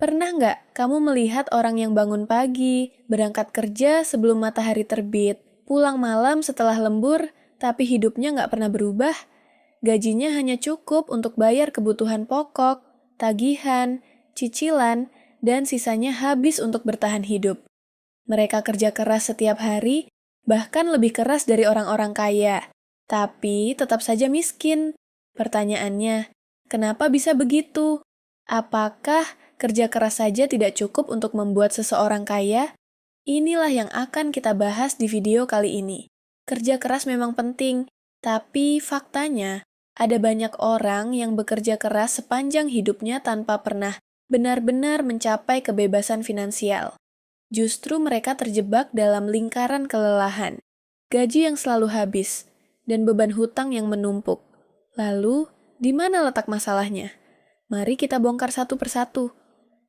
Pernah nggak kamu melihat orang yang bangun pagi, berangkat kerja sebelum matahari terbit, pulang malam setelah lembur, tapi hidupnya nggak pernah berubah? Gajinya hanya cukup untuk bayar kebutuhan pokok, tagihan, cicilan, dan sisanya habis untuk bertahan hidup. Mereka kerja keras setiap hari, bahkan lebih keras dari orang-orang kaya, tapi tetap saja miskin. Pertanyaannya, kenapa bisa begitu? Apakah kerja keras saja tidak cukup untuk membuat seseorang kaya? Inilah yang akan kita bahas di video kali ini. Kerja keras memang penting, tapi faktanya ada banyak orang yang bekerja keras sepanjang hidupnya tanpa pernah benar-benar mencapai kebebasan finansial. Justru mereka terjebak dalam lingkaran kelelahan, gaji yang selalu habis, dan beban hutang yang menumpuk. Lalu, di mana letak masalahnya? Mari kita bongkar satu persatu.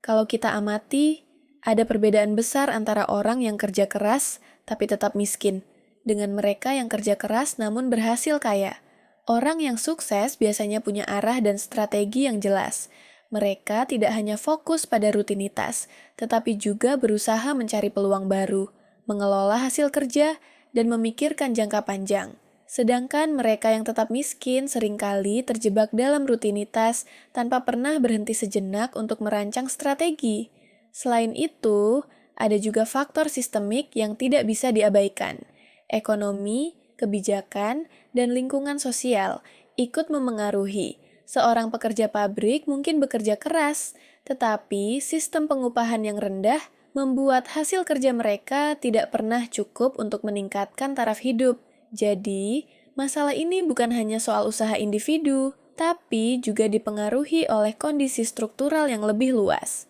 Kalau kita amati, ada perbedaan besar antara orang yang kerja keras tapi tetap miskin, dengan mereka yang kerja keras namun berhasil kaya. Orang yang sukses biasanya punya arah dan strategi yang jelas. Mereka tidak hanya fokus pada rutinitas, tetapi juga berusaha mencari peluang baru, mengelola hasil kerja, dan memikirkan jangka panjang. Sedangkan mereka yang tetap miskin seringkali terjebak dalam rutinitas tanpa pernah berhenti sejenak untuk merancang strategi. Selain itu, ada juga faktor sistemik yang tidak bisa diabaikan. Ekonomi, kebijakan, dan lingkungan sosial ikut memengaruhi. Seorang pekerja pabrik mungkin bekerja keras, tetapi sistem pengupahan yang rendah membuat hasil kerja mereka tidak pernah cukup untuk meningkatkan taraf hidup. Jadi, masalah ini bukan hanya soal usaha individu, tapi juga dipengaruhi oleh kondisi struktural yang lebih luas.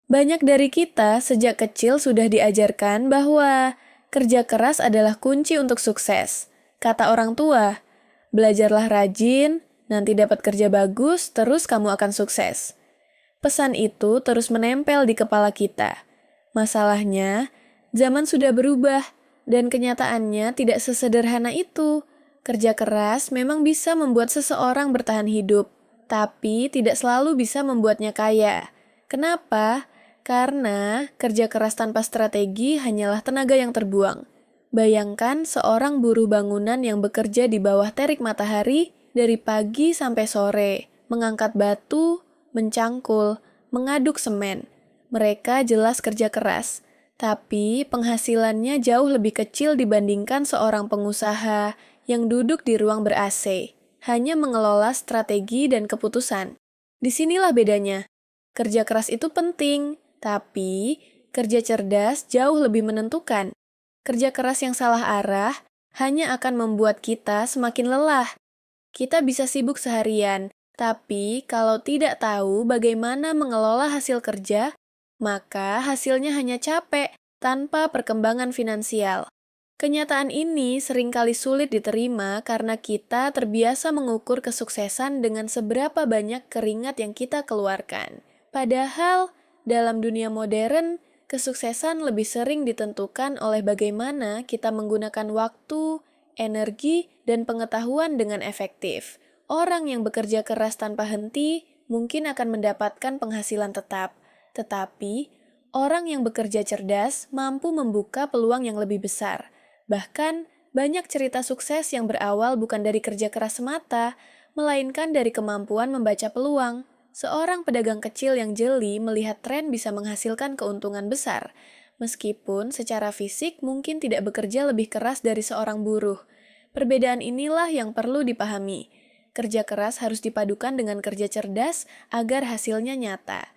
Banyak dari kita sejak kecil sudah diajarkan bahwa kerja keras adalah kunci untuk sukses. Kata orang tua, belajarlah rajin, nanti dapat kerja bagus, terus kamu akan sukses. Pesan itu terus menempel di kepala kita. Masalahnya, zaman sudah berubah, dan kenyataannya tidak sesederhana itu. Kerja keras memang bisa membuat seseorang bertahan hidup, tapi tidak selalu bisa membuatnya kaya. Kenapa? Karena kerja keras tanpa strategi hanyalah tenaga yang terbuang. Bayangkan seorang buruh bangunan yang bekerja di bawah terik matahari dari pagi sampai sore, mengangkat batu, mencangkul, mengaduk semen. Mereka jelas kerja keras, tapi penghasilannya jauh lebih kecil dibandingkan seorang pengusaha yang duduk di ruang ber-AC, hanya mengelola strategi dan keputusan. Disinilah bedanya. Kerja keras itu penting, tapi kerja cerdas jauh lebih menentukan. Kerja keras yang salah arah hanya akan membuat kita semakin lelah. Kita bisa sibuk seharian, tapi kalau tidak tahu bagaimana mengelola hasil kerja, maka hasilnya hanya capek tanpa perkembangan finansial. Kenyataan ini seringkali sulit diterima karena kita terbiasa mengukur kesuksesan dengan seberapa banyak keringat yang kita keluarkan. Padahal, dalam dunia modern, kesuksesan lebih sering ditentukan oleh bagaimana kita menggunakan waktu, energi, dan pengetahuan dengan efektif. Orang yang bekerja keras tanpa henti mungkin akan mendapatkan penghasilan tetap, tetapi orang yang bekerja cerdas mampu membuka peluang yang lebih besar. Bahkan, banyak cerita sukses yang berawal bukan dari kerja keras semata, melainkan dari kemampuan membaca peluang. Seorang pedagang kecil yang jeli melihat tren bisa menghasilkan keuntungan besar, meskipun secara fisik mungkin tidak bekerja lebih keras dari seorang buruh. Perbedaan inilah yang perlu dipahami. Kerja keras harus dipadukan dengan kerja cerdas agar hasilnya nyata.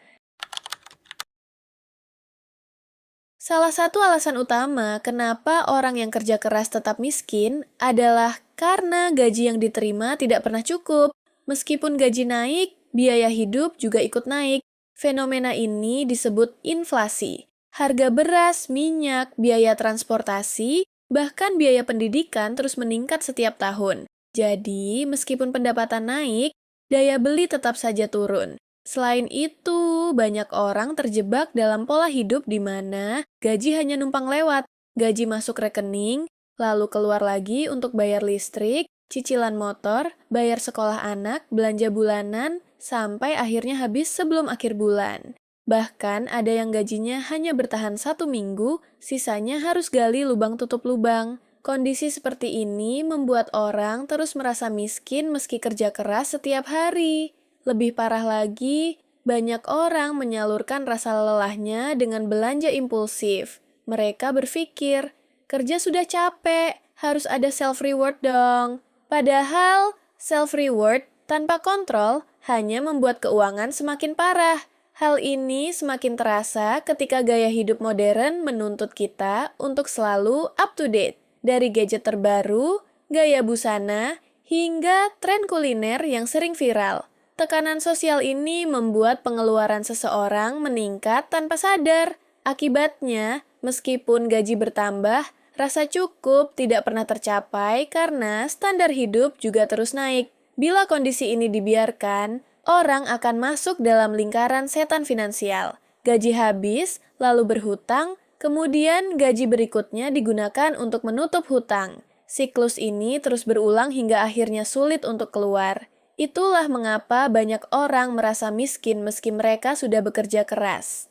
Salah satu alasan utama kenapa orang yang kerja keras tetap miskin adalah karena gaji yang diterima tidak pernah cukup. Meskipun gaji naik, biaya hidup juga ikut naik. Fenomena ini disebut inflasi. Harga beras, minyak, biaya transportasi, bahkan biaya pendidikan terus meningkat setiap tahun. Jadi, meskipun pendapatan naik, daya beli tetap saja turun. Selain itu, banyak orang terjebak dalam pola hidup di mana gaji hanya numpang lewat. Gaji masuk rekening, lalu keluar lagi untuk bayar listrik, cicilan motor, bayar sekolah anak, belanja bulanan, sampai akhirnya habis sebelum akhir bulan. Bahkan ada yang gajinya hanya bertahan 1 minggu, sisanya harus gali lubang tutup lubang. Kondisi seperti ini membuat orang terus merasa miskin meski kerja keras setiap hari. Lebih parah lagi, banyak orang menyalurkan rasa lelahnya dengan belanja impulsif. Mereka berpikir, kerja sudah capek, harus ada self-reward dong. Padahal, self-reward tanpa kontrol hanya membuat keuangan semakin parah. Hal ini semakin terasa ketika gaya hidup modern menuntut kita untuk selalu up to date. Dari gadget terbaru, gaya busana, hingga tren kuliner yang sering viral. Tekanan sosial ini membuat pengeluaran seseorang meningkat tanpa sadar. Akibatnya, meskipun gaji bertambah, rasa cukup tidak pernah tercapai karena standar hidup juga terus naik. Bila kondisi ini dibiarkan, orang akan masuk dalam lingkaran setan finansial. Gaji habis, lalu berhutang, kemudian gaji berikutnya digunakan untuk menutup hutang. Siklus ini terus berulang hingga akhirnya sulit untuk keluar. Itulah mengapa banyak orang merasa miskin meski mereka sudah bekerja keras.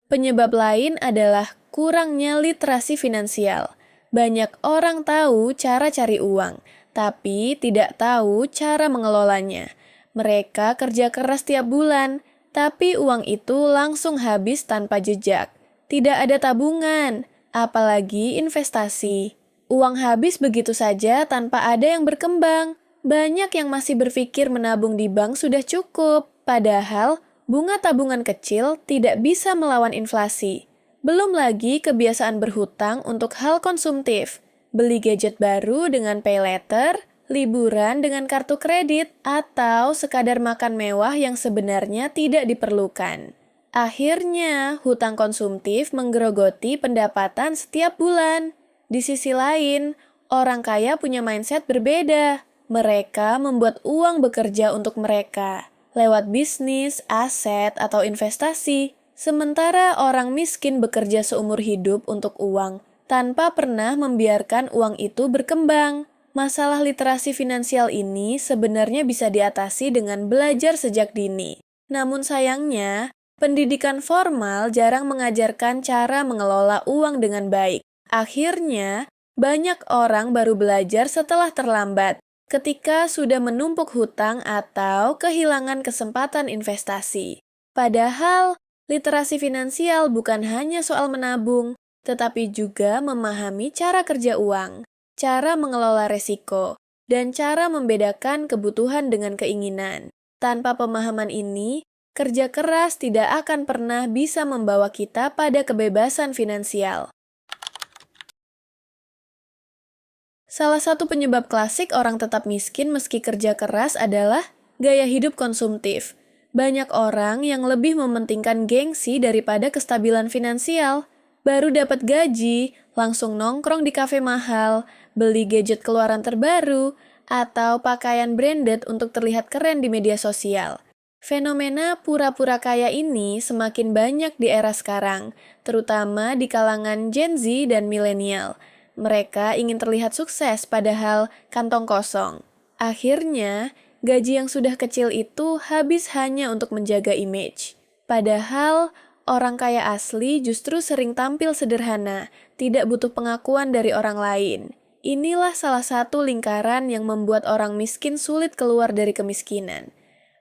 Penyebab lain adalah kurangnya literasi finansial. Banyak orang tahu cara cari uang, tapi tidak tahu cara mengelolanya. Mereka kerja keras tiap bulan, tapi uang itu langsung habis tanpa jejak. Tidak ada tabungan, apalagi investasi. Uang habis begitu saja tanpa ada yang berkembang. Banyak yang masih berpikir menabung di bank sudah cukup, padahal bunga tabungan kecil tidak bisa melawan inflasi. Belum lagi kebiasaan berhutang untuk hal konsumtif. Beli gadget baru dengan pay later, liburan dengan kartu kredit, atau sekadar makan mewah yang sebenarnya tidak diperlukan. Akhirnya, hutang konsumtif menggerogoti pendapatan setiap bulan. Di sisi lain, orang kaya punya mindset berbeda. Mereka membuat uang bekerja untuk mereka, lewat bisnis, aset, atau investasi. Sementara orang miskin bekerja seumur hidup untuk uang, tanpa pernah membiarkan uang itu berkembang. Masalah literasi finansial ini sebenarnya bisa diatasi dengan belajar sejak dini. Namun sayangnya, pendidikan formal jarang mengajarkan cara mengelola uang dengan baik. Akhirnya, banyak orang baru belajar setelah terlambat, ketika sudah menumpuk hutang atau kehilangan kesempatan investasi. Padahal, literasi finansial bukan hanya soal menabung, tetapi juga memahami cara kerja uang, cara mengelola resiko, dan cara membedakan kebutuhan dengan keinginan. Tanpa pemahaman ini, kerja keras tidak akan pernah bisa membawa kita pada kebebasan finansial. Salah satu penyebab klasik orang tetap miskin meski kerja keras adalah gaya hidup konsumtif. Banyak orang yang lebih mementingkan gengsi daripada kestabilan finansial. Baru dapat gaji, langsung nongkrong di kafe mahal, beli gadget keluaran terbaru, atau pakaian branded untuk terlihat keren di media sosial. Fenomena pura-pura kaya ini semakin banyak di era sekarang, terutama di kalangan Gen Z dan milenial. Mereka ingin terlihat sukses padahal kantong kosong. Akhirnya, gaji yang sudah kecil itu habis hanya untuk menjaga image. Padahal, orang kaya asli justru sering tampil sederhana, tidak butuh pengakuan dari orang lain. Inilah salah satu lingkaran yang membuat orang miskin sulit keluar dari kemiskinan.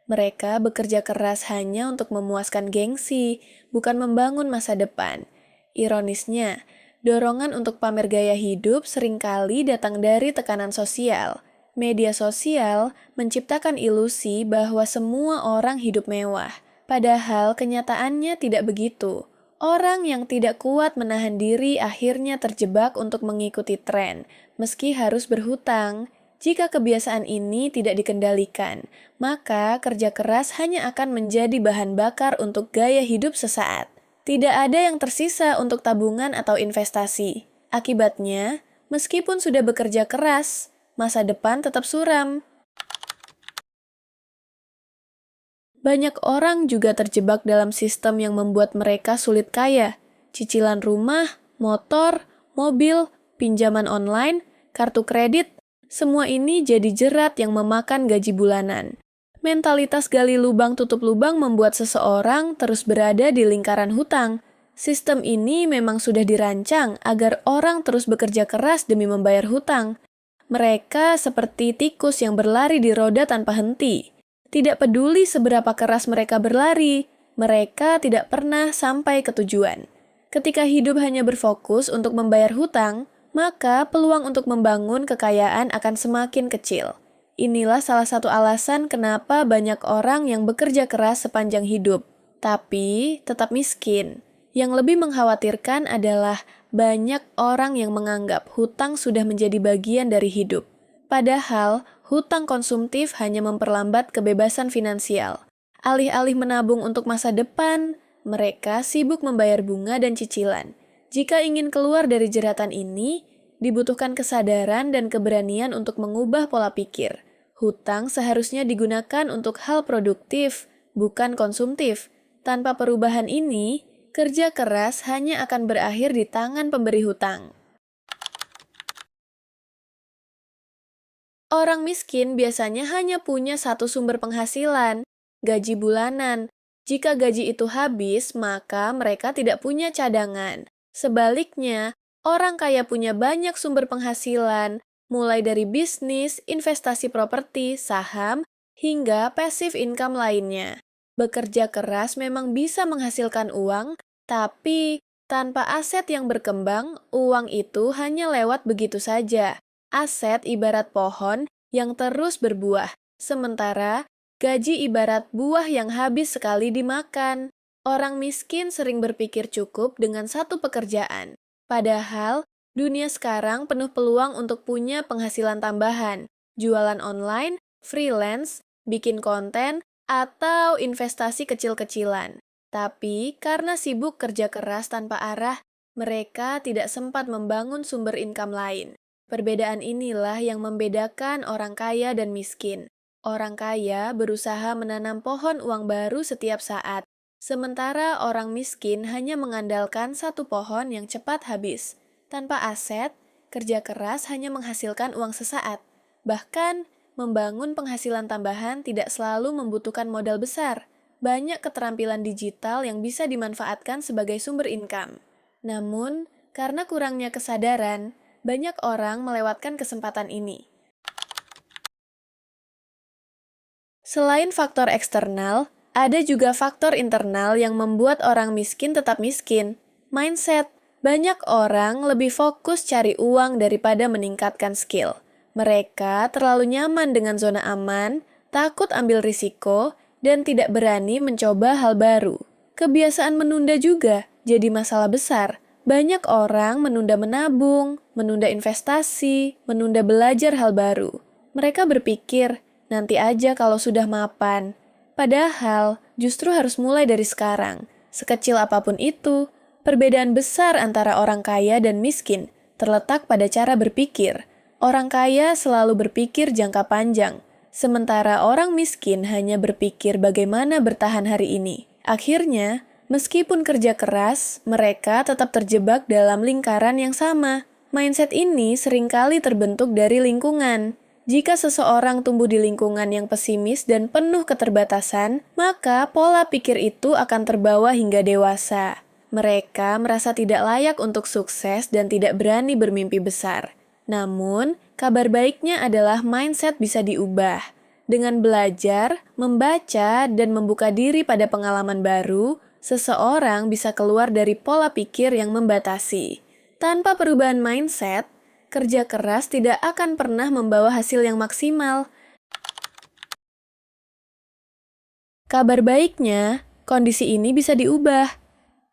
Mereka bekerja keras hanya untuk memuaskan gengsi, bukan membangun masa depan. Ironisnya, dorongan untuk pamer gaya hidup seringkali datang dari tekanan sosial. Media sosial menciptakan ilusi bahwa semua orang hidup mewah, padahal kenyataannya tidak begitu. Orang yang tidak kuat menahan diri akhirnya terjebak untuk mengikuti tren, meski harus berhutang. Jika kebiasaan ini tidak dikendalikan, maka kerja keras hanya akan menjadi bahan bakar untuk gaya hidup sesaat. Tidak ada yang tersisa untuk tabungan atau investasi. Akibatnya, meskipun sudah bekerja keras, masa depan tetap suram. Banyak orang juga terjebak dalam sistem yang membuat mereka sulit kaya. Cicilan rumah, motor, mobil, pinjaman online, kartu kredit, Semua ini jadi jerat yang memakan gaji bulanan. Mentalitas gali lubang tutup lubang membuat seseorang terus berada di lingkaran hutang. Sistem ini memang sudah dirancang agar orang terus bekerja keras demi membayar hutang. Mereka seperti tikus yang berlari di roda tanpa henti. Tidak peduli seberapa keras mereka berlari, mereka tidak pernah sampai ke tujuan. Ketika hidup hanya berfokus untuk membayar hutang, maka peluang untuk membangun kekayaan akan semakin kecil. Inilah salah satu alasan kenapa banyak orang yang bekerja keras sepanjang hidup, tapi tetap miskin. Yang lebih mengkhawatirkan adalah banyak orang yang menganggap hutang sudah menjadi bagian dari hidup. Padahal, hutang konsumtif hanya memperlambat kebebasan finansial. Alih-alih menabung untuk masa depan, mereka sibuk membayar bunga dan cicilan. Jika ingin keluar dari jeratan ini, dibutuhkan kesadaran dan keberanian untuk mengubah pola pikir. Hutang seharusnya digunakan untuk hal produktif, bukan konsumtif. Tanpa perubahan ini, kerja keras hanya akan berakhir di tangan pemberi hutang. Orang miskin biasanya hanya punya satu sumber penghasilan, gaji bulanan. Jika gaji itu habis, maka mereka tidak punya cadangan. Sebaliknya, orang kaya punya banyak sumber penghasilan, mulai dari bisnis, investasi properti, saham, hingga passive income lainnya. Bekerja keras memang bisa menghasilkan uang, tapi tanpa aset yang berkembang, uang itu hanya lewat begitu saja. Aset ibarat pohon yang terus berbuah, sementara gaji ibarat buah yang habis sekali dimakan. Orang miskin sering berpikir cukup dengan satu pekerjaan. Padahal, dunia sekarang penuh peluang untuk punya penghasilan tambahan, jualan online, freelance, bikin konten, atau investasi kecil-kecilan. Tapi karena sibuk kerja keras tanpa arah, mereka tidak sempat membangun sumber income lain. Perbedaan inilah yang membedakan orang kaya dan miskin. Orang kaya berusaha menanam pohon uang baru setiap saat, sementara orang miskin hanya mengandalkan satu pohon yang cepat habis. Tanpa aset, kerja keras hanya menghasilkan uang sesaat. Bahkan, membangun penghasilan tambahan tidak selalu membutuhkan modal besar. Banyak keterampilan digital yang bisa dimanfaatkan sebagai sumber income. Namun, karena kurangnya kesadaran, banyak orang melewatkan kesempatan ini. Selain faktor eksternal, ada juga faktor internal yang membuat orang miskin tetap miskin. Mindset. Banyak orang lebih fokus cari uang daripada meningkatkan skill. Mereka terlalu nyaman dengan zona aman, takut ambil risiko, dan tidak berani mencoba hal baru. Kebiasaan menunda juga jadi masalah besar. Banyak orang menunda menabung, menunda investasi, menunda belajar hal baru. Mereka berpikir, nanti aja kalau sudah mapan. Padahal, justru harus mulai dari sekarang. Sekecil apapun itu, perbedaan besar antara orang kaya dan miskin terletak pada cara berpikir. Orang kaya selalu berpikir jangka panjang, sementara orang miskin hanya berpikir bagaimana bertahan hari ini. Akhirnya, meskipun kerja keras, mereka tetap terjebak dalam lingkaran yang sama. Mindset ini seringkali terbentuk dari lingkungan. Jika seseorang tumbuh di lingkungan yang pesimis dan penuh keterbatasan, maka pola pikir itu akan terbawa hingga dewasa. Mereka merasa tidak layak untuk sukses dan tidak berani bermimpi besar. Namun, kabar baiknya adalah mindset bisa diubah. Dengan belajar, membaca, dan membuka diri pada pengalaman baru, seseorang bisa keluar dari pola pikir yang membatasi. Tanpa perubahan mindset, kerja keras tidak akan pernah membawa hasil yang maksimal. Kabar baiknya, kondisi ini bisa diubah.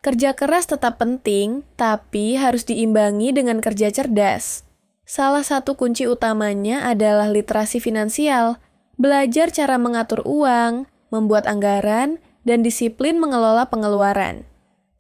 Kerja keras tetap penting, tapi harus diimbangi dengan kerja cerdas. Salah satu kunci utamanya adalah literasi finansial, belajar cara mengatur uang, membuat anggaran, dan disiplin mengelola pengeluaran.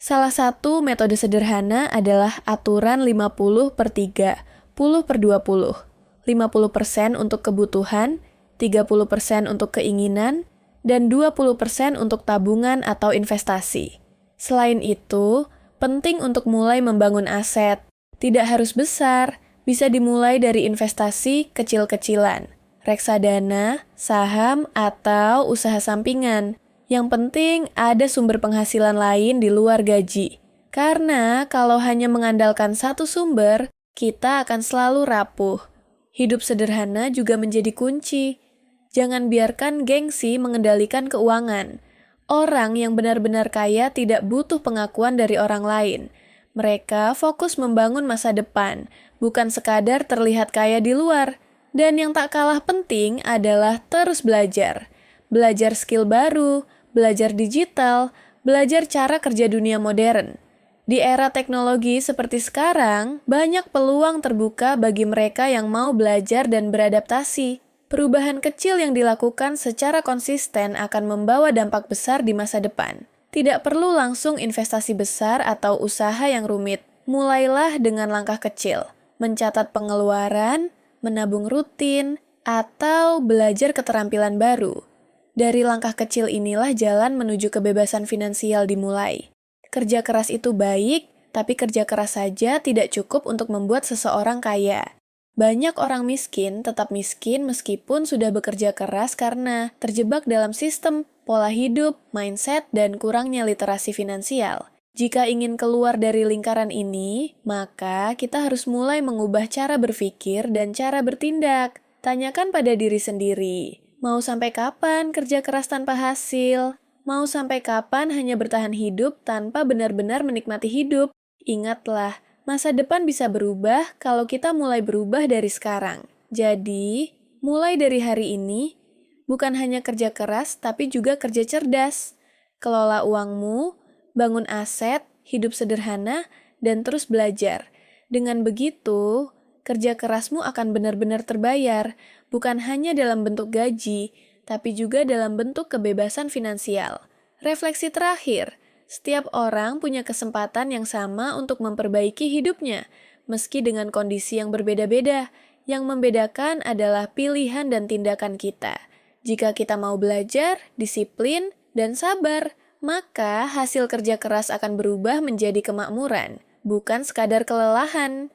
Salah satu metode sederhana adalah aturan 50/3, 10/20. 50% untuk kebutuhan, 30% untuk keinginan, dan 20% untuk tabungan atau investasi. Selain itu, penting untuk mulai membangun aset. Tidak harus besar, Bisa dimulai dari investasi kecil-kecilan, reksadana, saham, atau usaha sampingan. Yang penting ada sumber penghasilan lain di luar gaji. Karena kalau hanya mengandalkan satu sumber, kita akan selalu rapuh. Hidup sederhana juga menjadi kunci. Jangan biarkan gengsi mengendalikan keuangan. Orang yang benar-benar kaya tidak butuh pengakuan dari orang lain. Mereka fokus membangun masa depan, bukan sekadar terlihat kaya di luar. Dan yang tak kalah penting adalah terus belajar. Belajar skill baru, belajar digital, belajar cara kerja dunia modern. Di era teknologi seperti sekarang, banyak peluang terbuka bagi mereka yang mau belajar dan beradaptasi. Perubahan kecil yang dilakukan secara konsisten akan membawa dampak besar di masa depan. Tidak perlu langsung investasi besar atau usaha yang rumit. Mulailah dengan langkah kecil, mencatat pengeluaran, menabung rutin, atau belajar keterampilan baru. Dari langkah kecil inilah jalan menuju kebebasan finansial dimulai. Kerja keras itu baik, tapi kerja keras saja tidak cukup untuk membuat seseorang kaya. Banyak orang miskin tetap miskin meskipun sudah bekerja keras karena terjebak dalam sistem, pola hidup, mindset, dan kurangnya literasi finansial. Jika ingin keluar dari lingkaran ini, maka kita harus mulai mengubah cara berpikir dan cara bertindak. Tanyakan pada diri sendiri, mau sampai kapan kerja keras tanpa hasil? Mau sampai kapan hanya bertahan hidup tanpa benar-benar menikmati hidup? Ingatlah, masa depan bisa berubah kalau kita mulai berubah dari sekarang. Jadi, mulai dari hari ini, bukan hanya kerja keras, tapi juga kerja cerdas. Kelola uangmu, bangun aset, hidup sederhana, dan terus belajar. Dengan begitu, kerja kerasmu akan benar-benar terbayar, bukan hanya dalam bentuk gaji, tapi juga dalam bentuk kebebasan finansial. Refleksi terakhir, setiap orang punya kesempatan yang sama untuk memperbaiki hidupnya, meski dengan kondisi yang berbeda-beda. Yang membedakan adalah pilihan dan tindakan kita. Jika kita mau belajar, disiplin, dan sabar, maka hasil kerja keras akan berubah menjadi kemakmuran, bukan sekadar kelelahan.